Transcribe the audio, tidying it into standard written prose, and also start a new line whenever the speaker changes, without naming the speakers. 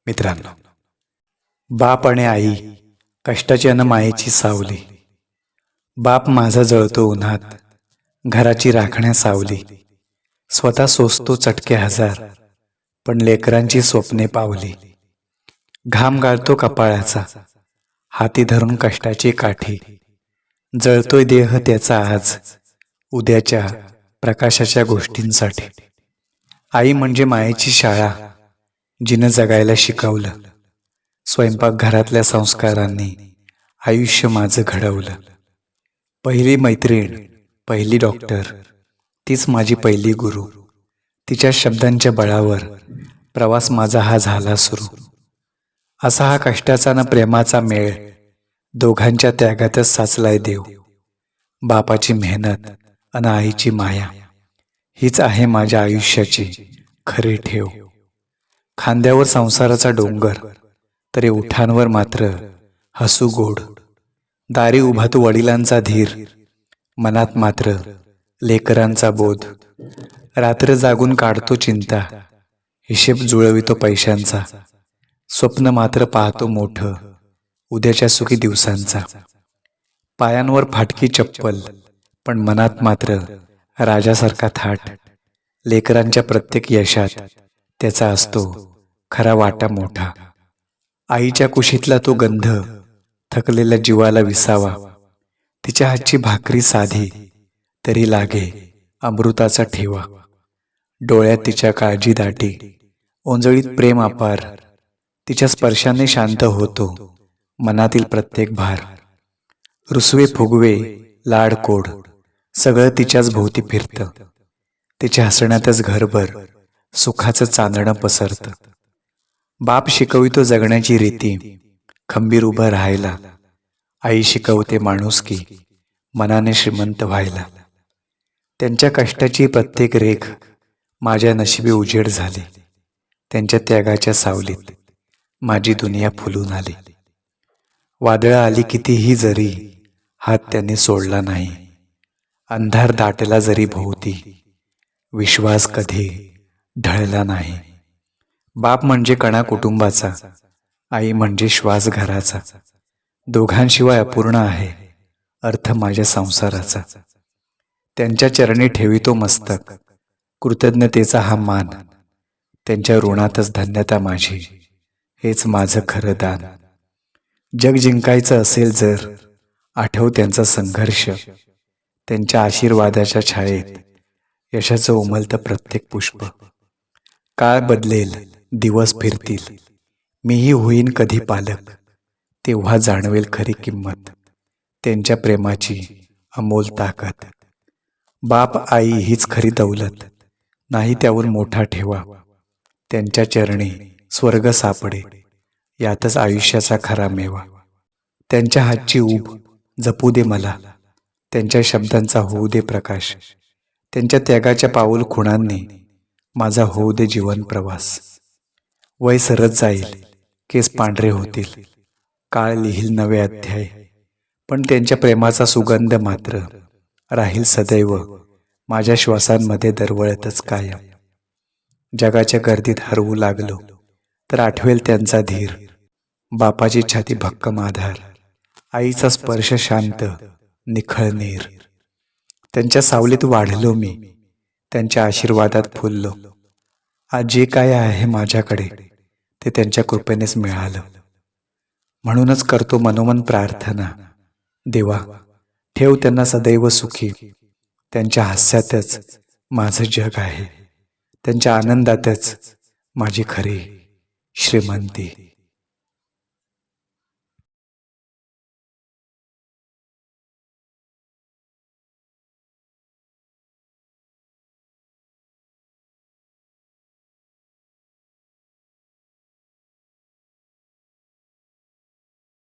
मित्रांनो, बाप आणि आई कष्टाची अन मायेची सावली. बाप माझा जळतो उन्हात, घराची राखण्या सावली. स्वतः सोसतो चटके हजार, पण लेकरांची स्वप्ने पावली. घाम गाळतो कपाळाचा, हाती धरून कष्टाची काठी. जळतोय देह त्याचा आज, उद्याच्या प्रकाशाच्या गोष्टींसाठी. आई म्हणजे मायेची शाळा, जिनं जगायला शिकवलं. स्वयंपाक घरातल्या संस्कारांनी आयुष्य माझं घडवलं. पहिली मैत्रीण, पहिली डॉक्टर, तीच माझी पहिली गुरु. तिच्या शब्दांच्या बळावर प्रवास माझा हा झाला सुरू. असा हा कष्टाचा न प्रेमाचा मेळ, दोघांच्या त्यागातच साचलाय देव. बापाची मेहनत अन आईची माया, हीच आहे माझ्या आयुष्याची खरी ठेव. खांद्यावर संसाराचा डोंगर, तरी उठांवर मात्र हसू गोड. दारी उभा तो वडिलांचा धीर, मनात मात्र लेकरांचा बोध. रात्र जागून काढतो चिंता, हिशेब जुळवितो पैशांचा. स्वप्न मात्र पाहतो मोठं, उद्याच्या सुखी दिवसांचा. पायांवर फाटकी चप्पल, पण मनात मात्र राजासारखा थाट. लेकरांच्या प्रत्येक यशात त्याचा असतो खरा वाटा मोठा. आईच्या कुशीतला तो गंध, थकलेल्या जीवाला विसावा. तिच्या हातची भाकरी साधी, तरी लागे अमृताचा ठेवा. डोळ्यात तिच्या काळजी दाटी, ओंजळीत प्रेम अपार. तिच्या स्पर्शाने शांत होतो मनातील प्रत्येक भार. रुसवे फुगवे लाडकोड, सगळं तिच्याच भोवती फिरतं. तिच्या हसण्यातच घरभर सुखाचं चांदणं पसरतं. बाप शिकवितो जगण्याची रीती, खंबीर उभं राहायला. आई शिकवते माणुसकी, मनाने श्रीमंत व्हायला. त्यांच्या कष्टाची प्रत्येक रेख माझ्या नशिबी उजेड झाली. त्यांच्या त्यागाच्या सावलीत माझी दुनिया फुलून आली. वादळं आली कितीही जरी, हात त्यांनी सोडला नाही. अंधार दाटला जरी भोवती, विश्वास कधी ढळला नाही. बाप म्हणजे कणा कुटुंबाचा, आई म्हणजे श्वास घराचा. दोघांशिवाय अपूर्ण आहे अर्थ माझ्या संसाराचा. त्यांच्या चरणी ठेवितो मस्तक, कृतज्ञतेचा हा मान. त्यांच्या ऋणातच धन्यता माझी, हेच माझं खरं दान. जग जिंकायचं असेल जर, आठव त्यांचा संघर्ष. त्यांच्या आशीर्वादाच्या छायेत यशाचं उमलतं प्रत्येक पुष्प. काळ बदलेल, दिवस फिरतील, मीही होईन कधी पालक. तेव्हा जाणवेल खरी किंमत, त्यांच्या प्रेमाची अमोल ताकद. बाप आई हीच खरी दौलत, नाही त्यावर मोठा ठेवा. त्यांच्या चरणी स्वर्ग सापडे, यातच आयुष्याचा खरा मेवा. त्यांच्या हातची ऊब जपू दे मला, त्यांच्या शब्दांचा होऊ दे प्रकाश. त्यांच्या त्यागाच्या पाऊल खुणांनी माझा होऊ दे जीवन प्रवास. वय सरत जाईल, केस पांढरे होतील, काळ लिहिल नवे अध्याय. पण त्यांच्या प्रेमाचा सुगंध मात्र राहील सदैव माझ्या श्वासांमध्ये दरवळतच कायम. जगाच्या गर्दीत हरवू लागलो तर आठवेल त्यांचा धीर. बापाची छाती भक्कम आधार, आईचा स्पर्श शांत निखळ नीर. त्यांच्या सावलीत वाढलो मी, त्यांच्या आशीर्वादात फुललो. आज जे काय आहे माझ्याकडे, ते त्यांच्या कृपेनेच मिळालं. म्हणूनच करतो मनोमन प्रार्थना, देवा ठेव त्यांना सदैव सुखी. त्यांच्या हास्यातच माझं जग आहे, त्यांच्या आनंदातच माझी खरी श्रीमंती.